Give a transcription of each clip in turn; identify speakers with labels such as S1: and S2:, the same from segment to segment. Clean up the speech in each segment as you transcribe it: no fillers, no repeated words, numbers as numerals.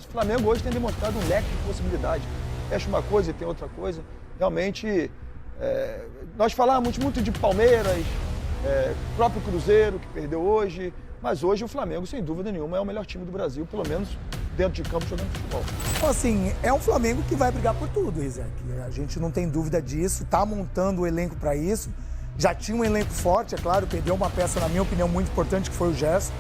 S1: O Flamengo hoje tem demonstrado um leque de possibilidades. Fecha uma coisa e tem outra coisa. Realmente, nós falávamos muito de Palmeiras, próprio Cruzeiro, que perdeu hoje, mas hoje o Flamengo, sem dúvida nenhuma, é o melhor time do Brasil, pelo menos dentro de campo jogando futebol.
S2: Então, assim, é um Flamengo que vai brigar por tudo, Rizek. A gente não tem dúvida disso, tá montando o elenco para isso. Já tinha um elenco forte, é claro, perdeu uma peça, na minha opinião, muito importante, que foi o Gerson.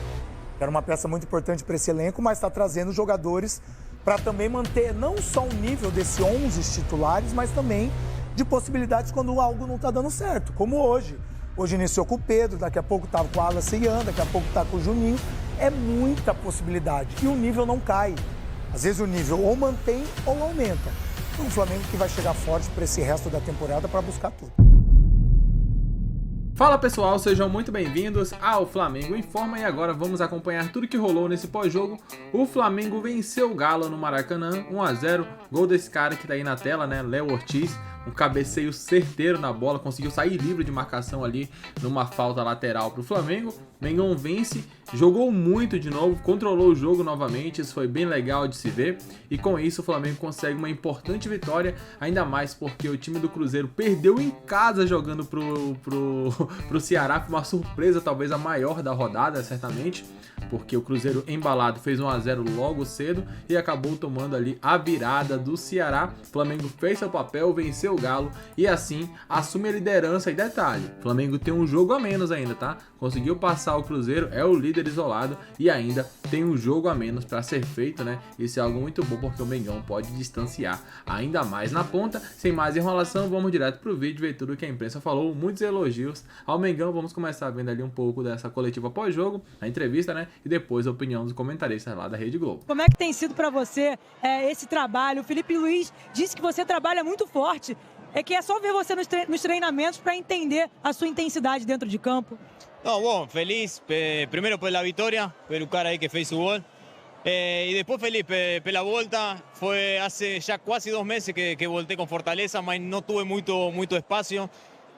S2: Era uma peça muito importante para esse elenco, mas está trazendo jogadores para também manter não só o nível desse 11 titulares, mas também de possibilidades quando algo não está dando certo, como hoje. Hoje iniciou com o Pedro, daqui a pouco estava com o Wallace e Ian, daqui a pouco está com o Juninho. É muita possibilidade e o nível não cai. Às vezes o nível ou mantém ou aumenta. É um Flamengo que vai chegar forte para esse resto da temporada para buscar tudo.
S3: Fala pessoal, sejam muito bem-vindos ao Flamengo Informa e agora vamos acompanhar tudo que rolou nesse pós-jogo. O Flamengo venceu o Galo no Maracanã, 1-0, gol desse cara que tá aí na tela, né, Léo Ortiz. Um cabeceio certeiro na bola, conseguiu sair livre de marcação ali numa falta lateral para o Flamengo. Mengão vence, jogou muito de novo, controlou o jogo novamente, isso foi bem legal de se ver. E com isso o Flamengo consegue uma importante vitória, ainda mais porque o time do Cruzeiro perdeu em casa jogando pro Ceará. Foi uma surpresa, talvez a maior da rodada, certamente, porque o Cruzeiro embalado fez 1-0 logo cedo e acabou tomando ali a virada do Ceará. O Flamengo fez seu papel, venceu o Galo e assim assume a liderança. E detalhe, o Flamengo tem um jogo a menos ainda, tá? Conseguiu passar o Cruzeiro, é o líder isolado e ainda tem um jogo a menos para ser feito, né? Isso é algo muito bom porque o Mengão pode distanciar ainda mais na ponta. Sem mais enrolação, vamos direto pro vídeo ver tudo que a imprensa falou. Muitos elogios ao Mengão. Vamos começar vendo ali um pouco dessa coletiva pós-jogo, a entrevista, né? E depois a opinião dos comentaristas lá da Rede Globo.
S4: Como é que tem sido para você esse trabalho? O Felipe Luiz disse que você trabalha muito forte. É que é só ver você nos treinamentos para entender a sua intensidade dentro de campo.
S5: No, bueno, feliz primero por la victoria, pelo cara ahí que fez su gol. Y después feliz pela volta. Fue hace ya casi 2 meses que volteé con Fortaleza, mas no tuve muito espacio.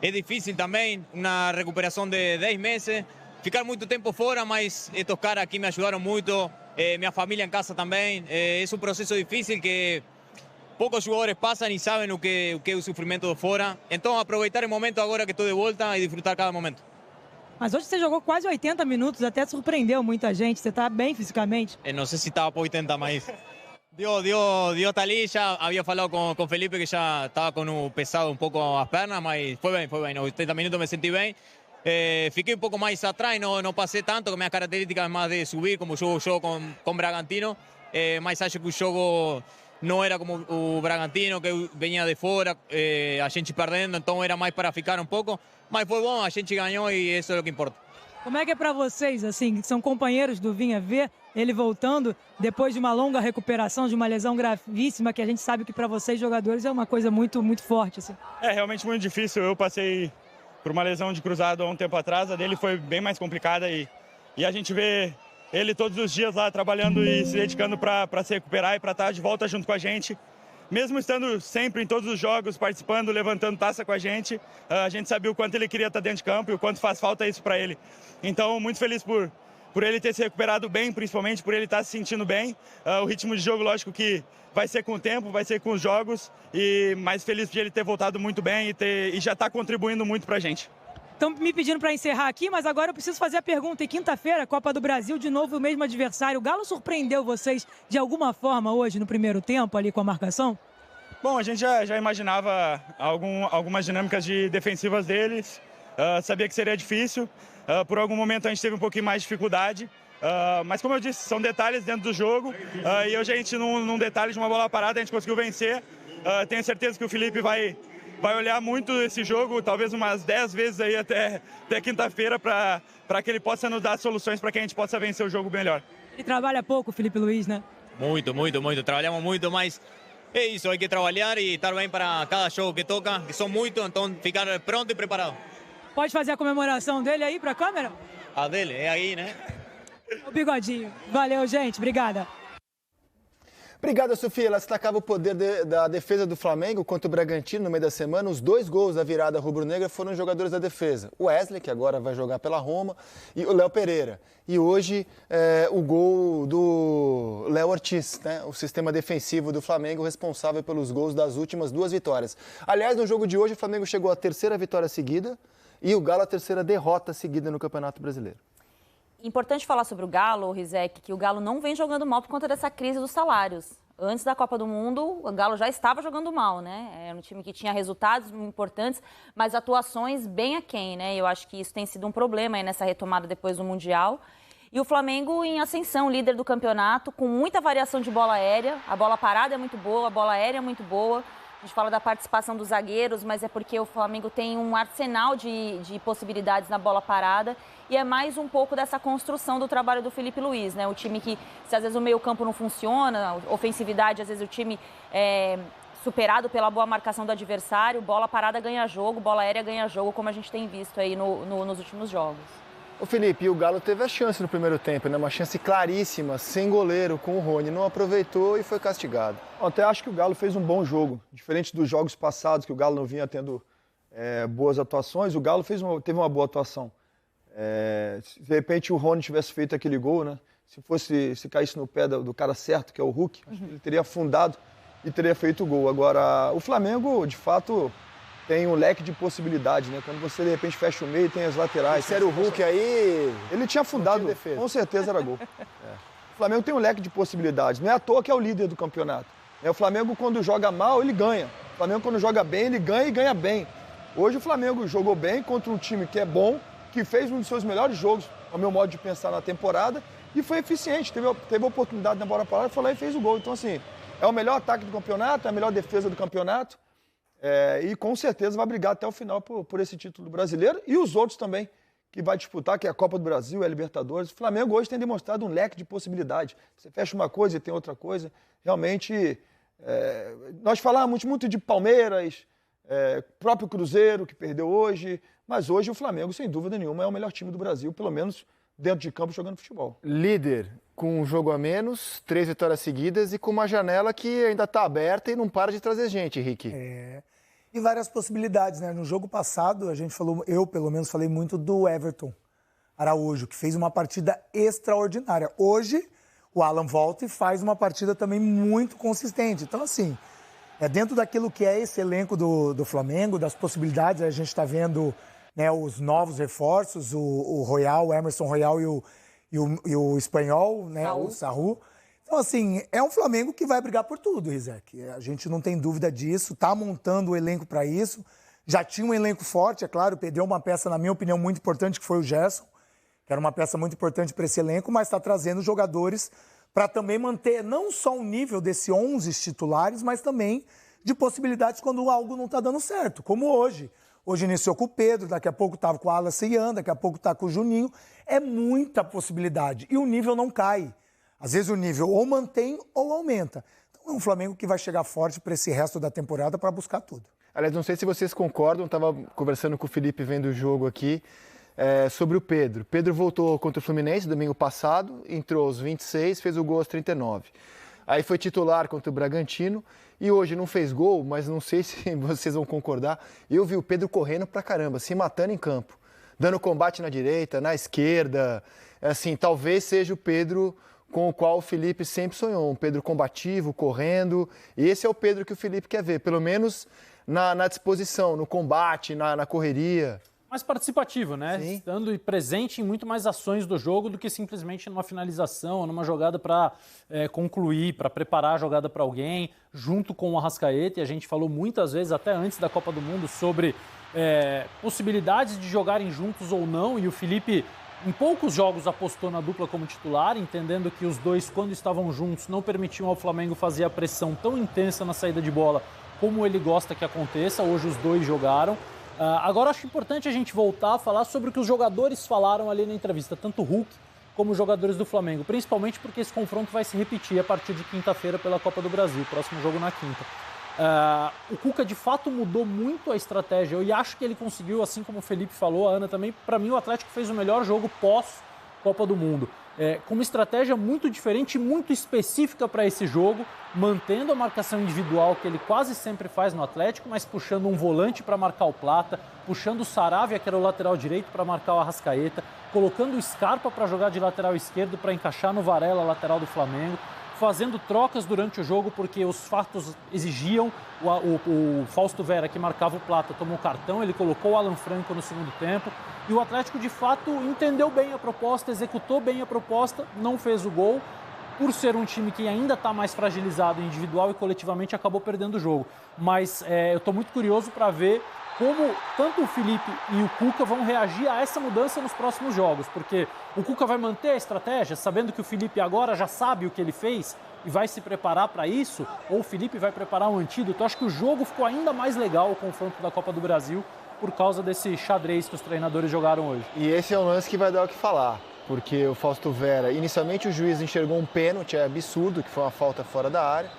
S5: Es difícil también, una recuperación de 10 meses. Ficar muito tempo fora, mas estos caras aqui me ajudaram muito. Minha família em casa também. É um processo difícil que poucos jogadores passam e sabem o que é o sofrimento de fora. Então, aproveitar o momento agora que estou de volta e desfrutar cada momento.
S4: Mas hoje você jogou quase 80 minutos, até surpreendeu muita gente. Você está bem fisicamente?
S5: Não sei se estava para 80, mas Dios tá ali. Já havia falado com Felipe que já estava com o pesado um pouco as pernas, mas foi bem, foi bem. 80 minutos me senti bem. Fiquei um pouco mais atrás, não passei tanto, com minhas características mais de subir, como jogo com Bragantino, mas acho que o jogo não era como o Bragantino, que vinha de fora, a gente perdendo, então era mais para ficar um pouco, mas foi bom, a gente ganhou e isso é o que importa.
S4: Como é que é para vocês, assim, que são companheiros do Vinha, ver ele voltando depois de uma longa recuperação, de uma lesão gravíssima, que a gente sabe que para vocês, jogadores, é uma coisa muito, muito forte, assim?
S6: É realmente muito difícil. Eu passei por uma lesão de cruzado há um tempo atrás, a dele foi bem mais complicada e a gente vê ele todos os dias lá trabalhando e se dedicando para se recuperar e para estar de volta junto com a gente. Mesmo estando sempre em todos os jogos, participando, levantando taça com a gente sabia o quanto ele queria estar dentro de campo e o quanto faz falta isso para ele. Então, muito feliz por ele ter se recuperado bem, principalmente por ele estar se sentindo bem. O ritmo de jogo, lógico que vai ser com o tempo, vai ser com os jogos, e mais feliz de ele ter voltado muito bem e já está contribuindo muito para a gente.
S4: Estão me pedindo para encerrar aqui, mas agora eu preciso fazer a pergunta. Em quinta-feira, Copa do Brasil, de novo o mesmo adversário. O Galo surpreendeu vocês de alguma forma hoje no primeiro tempo ali com a marcação?
S6: Bom, a gente já imaginava algumas dinâmicas defensivas deles, sabia que seria difícil. Por algum momento a gente teve um pouquinho mais de dificuldade, mas como eu disse, são detalhes dentro do jogo e hoje a gente, num detalhe de uma bola parada, a gente conseguiu vencer. Tenho certeza que o Felipe vai olhar muito esse jogo, talvez umas 10 vezes aí até quinta-feira, para que ele possa nos dar soluções para que a gente possa vencer o jogo melhor.
S4: Ele trabalha pouco, Felipe Luiz, né?
S5: Muito. Trabalhamos muito, mas é isso, hay que trabalhar e estar bem para cada jogo que toca, que são muito, então ficar pronto e preparado.
S4: Pode fazer a comemoração dele aí para a câmera?
S5: A dele, é aí, né?
S4: O bigodinho. Valeu, gente. Obrigada.
S7: Obrigado, Sofia. Ela destacava o poder da defesa do Flamengo contra o Bragantino no meio da semana. Os 2 gols da virada rubro-negra foram jogadores da defesa. O Wesley, que agora vai jogar pela Roma, e o Léo Pereira. E hoje, o gol do Léo Ortiz, né? O sistema defensivo do Flamengo, responsável pelos gols das últimas 2 vitórias. Aliás, no jogo de hoje, o Flamengo chegou à 3ª vitória seguida e o Galo à 3ª derrota seguida no Campeonato Brasileiro.
S8: Importante falar sobre o Galo, Rizek, que o Galo não vem jogando mal por conta dessa crise dos salários. Antes da Copa do Mundo, o Galo já estava jogando mal, né? Era um time que tinha resultados importantes, mas atuações bem aquém, né? Eu acho que isso tem sido um problema aí nessa retomada depois do Mundial. E o Flamengo em ascensão, líder do campeonato, com muita variação de bola aérea. A bola parada é muito boa, a bola aérea é muito boa. A gente fala da participação dos zagueiros, mas é porque o Flamengo tem um arsenal de possibilidades na bola parada e é mais um pouco dessa construção do trabalho do Felipe Luiz, né? O time que, se às vezes o meio-campo não funciona, ofensividade, às vezes o time é superado pela boa marcação do adversário, bola parada ganha jogo, bola aérea ganha jogo, como a gente tem visto aí nos últimos jogos.
S7: Ô Felipe, o Galo teve a chance no primeiro tempo, né? Uma chance claríssima, sem goleiro, com o Rony. Não aproveitou e foi castigado.
S1: Até acho que o Galo fez um bom jogo. Diferente dos jogos passados, que o Galo não vinha tendo boas atuações, o Galo teve uma boa atuação. Se de repente o Rony tivesse feito aquele gol, né? Se caísse no pé do cara certo, que é o Hulk, acho que ele teria afundado e teria feito o gol. Agora, o Flamengo, de fato, tem um leque de possibilidades, né? Quando você, de repente, fecha o meio, tem as laterais.
S7: Se era o Hulk aí...
S1: Ele tinha afundado, com certeza era gol. O Flamengo tem um leque de possibilidades. Não é à toa que é o líder do campeonato. O Flamengo, quando joga mal, ele ganha. O Flamengo, quando joga bem, ele ganha e ganha bem. Hoje, o Flamengo jogou bem contra um time que é bom, que fez um dos seus melhores jogos, ao meu modo de pensar, na temporada, e foi eficiente. Teve oportunidade na bola parada, foi lá e fez o gol. Então, assim, é o melhor ataque do campeonato, é a melhor defesa do campeonato. E com certeza vai brigar até o final por esse título brasileiro e os outros também que vai disputar, que é a Copa do Brasil, a Libertadores. O Flamengo hoje tem demonstrado um leque de possibilidades. Você fecha uma coisa e tem outra coisa. Realmente, nós falamos muito de Palmeiras, próprio Cruzeiro, que perdeu hoje, mas hoje o Flamengo, sem dúvida nenhuma, é o melhor time do Brasil, pelo menos dentro de campo, jogando futebol.
S7: Líder, com um jogo a menos, 3 vitórias seguidas e com uma janela que ainda está aberta e não para de trazer gente, Henrique.
S2: E várias possibilidades, né? No jogo passado, a gente falou, eu pelo menos falei muito do Everton Araújo, que fez uma partida extraordinária. Hoje, o Alan volta e faz uma partida também muito consistente. Então, assim, dentro daquilo que é esse elenco do Flamengo, das possibilidades, a gente está vendo, né, os novos reforços, o Royal, o Emerson Royal e o espanhol, né, o Sarru. Então, assim, é um Flamengo que vai brigar por tudo, Rizek. A gente não tem dúvida disso, tá montando o elenco para isso. Já tinha um elenco forte, é claro, perdeu uma peça, na minha opinião, muito importante, que foi o Gerson, que era uma peça muito importante para esse elenco, mas está trazendo jogadores para também manter não só o nível desse 11 titulares, mas também de possibilidades quando algo não está dando certo, como hoje. Hoje iniciou com o Pedro, daqui a pouco estava com o Alan Cian, daqui a pouco está com o Juninho. É muita possibilidade e o nível não cai. Às vezes o nível ou mantém ou aumenta. Então é um Flamengo que vai chegar forte para esse resto da temporada para buscar tudo.
S7: Aliás, não sei se vocês concordam, estava conversando com o Felipe vendo o jogo aqui, sobre o Pedro. Pedro voltou contra o Fluminense domingo passado, entrou aos 26, fez o gol aos 39. Aí foi titular contra o Bragantino e hoje não fez gol, mas não sei se vocês vão concordar. Eu vi o Pedro correndo pra caramba, se matando em campo, dando combate na direita, na esquerda. Assim, talvez seja o Pedro com o qual o Felipe sempre sonhou, um Pedro combativo, correndo. E esse é o Pedro que o Felipe quer ver, pelo menos na disposição, no combate, na correria.
S9: Mais participativo, né?
S7: Sim.
S9: Estando presente em muito mais ações do jogo do que simplesmente numa finalização, numa jogada para concluir, para preparar a jogada para alguém, junto com o Arrascaeta. E a gente falou muitas vezes, até antes da Copa do Mundo, sobre possibilidades de jogarem juntos ou não. E o Felipe, em poucos jogos, apostou na dupla como titular, entendendo que os dois, quando estavam juntos, não permitiam ao Flamengo fazer a pressão tão intensa na saída de bola como ele gosta que aconteça. Hoje os dois jogaram. Agora acho importante a gente voltar a falar sobre o que os jogadores falaram ali na entrevista, tanto o Hulk como os jogadores do Flamengo, principalmente porque esse confronto vai se repetir a partir de quinta-feira pela Copa do Brasil, próximo jogo na quinta. O Cuca de fato mudou muito a estratégia e acho que ele conseguiu, assim como o Felipe falou, a Ana também, para mim o Atlético fez o melhor jogo pós-Copa do Mundo. com uma estratégia muito diferente e muito específica para esse jogo, mantendo a marcação individual que ele quase sempre faz no Atlético, mas puxando um volante para marcar o Plata, puxando o Saravia, que era o lateral direito, para marcar o Arrascaeta, colocando o Scarpa para jogar de lateral esquerdo para encaixar no Varela, lateral do Flamengo, fazendo trocas durante o jogo porque os fatos exigiam. O Fausto Vera, que marcava o Plata, tomou cartão, ele colocou o Alan Franco no segundo tempo e o Atlético de fato entendeu bem a proposta, executou bem a proposta, não fez o gol. Por ser um time que ainda está mais fragilizado individual e coletivamente, acabou perdendo o jogo. Mas eu estou muito curioso para ver como tanto o Felipe e o Cuca vão reagir a essa mudança nos próximos jogos, porque o Cuca vai manter a estratégia, sabendo que o Felipe agora já sabe o que ele fez e vai se preparar para isso, ou o Felipe vai preparar um antídoto. Eu acho que o jogo ficou ainda mais legal, o confronto da Copa do Brasil, por causa desse xadrez que os treinadores jogaram hoje.
S7: E esse é um lance que vai dar o que falar, porque o Fausto Vera, inicialmente o juiz enxergou um pênalti, é absurdo, que foi uma falta fora da área,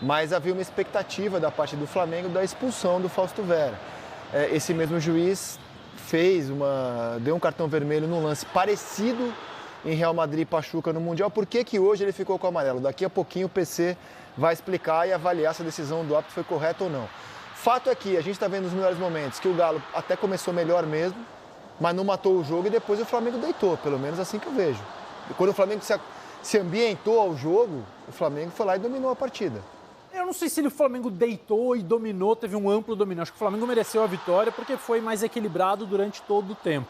S7: mas havia uma expectativa da parte do Flamengo da expulsão do Fausto Vera. Esse mesmo juiz deu um cartão vermelho num lance parecido em Real Madrid e Pachuca no Mundial. Por que hoje ele ficou com o amarelo? Daqui a pouquinho o PC vai explicar e avaliar se a decisão do árbitro foi correta ou não. Fato é que a gente está vendo nos melhores momentos que o Galo até começou melhor mesmo, mas não matou o jogo e depois o Flamengo deitou, pelo menos assim que eu vejo. Quando o Flamengo se ambientou ao jogo, o Flamengo foi lá e dominou a partida.
S9: Eu não sei se o Flamengo deitou e dominou, teve um amplo domínio. Acho que o Flamengo mereceu a vitória porque foi mais equilibrado durante todo o tempo.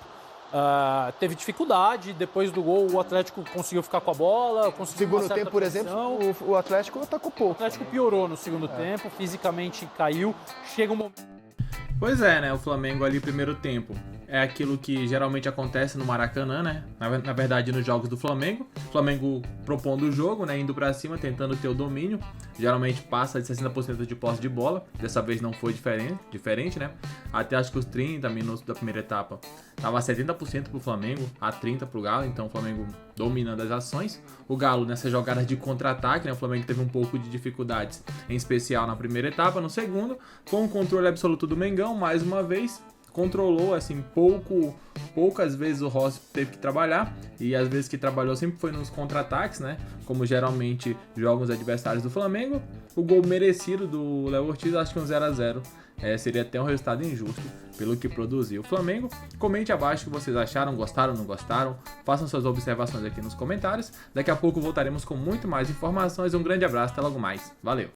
S9: Teve dificuldade, depois do gol o Atlético conseguiu ficar com a bola.
S7: Segundo tempo, por exemplo, o Atlético atacou pouco.
S9: O Atlético piorou no segundo tempo, fisicamente caiu. Chega um momento...
S3: Pois é, né? O Flamengo ali, primeiro tempo, é aquilo que geralmente acontece no Maracanã, né? Na verdade, nos jogos do Flamengo. O Flamengo propondo o jogo, né? Indo pra cima, tentando ter o domínio. Geralmente passa de 60% de posse de bola. Dessa vez não foi diferente, né? Até acho que os 30 minutos da primeira etapa tava 70% pro Flamengo, a 30% pro Galo. Então o Flamengo dominando as ações. O Galo nessa jogada de contra-ataque, né? O Flamengo teve um pouco de dificuldades, em especial na primeira etapa. No segundo, com o controle absoluto do Mengão, mais uma vez controlou, assim, poucas vezes o Rossi teve que trabalhar, e as vezes que trabalhou sempre foi nos contra-ataques, né, como geralmente jogam os adversários do Flamengo. O gol merecido do Léo Ortiz, acho que um 0-0 seria até um resultado injusto pelo que produziu o Flamengo. Comente abaixo o que vocês acharam, gostaram, não gostaram, façam suas observações aqui nos comentários. Daqui a pouco voltaremos com muito mais informações. Um grande abraço, até logo mais, valeu!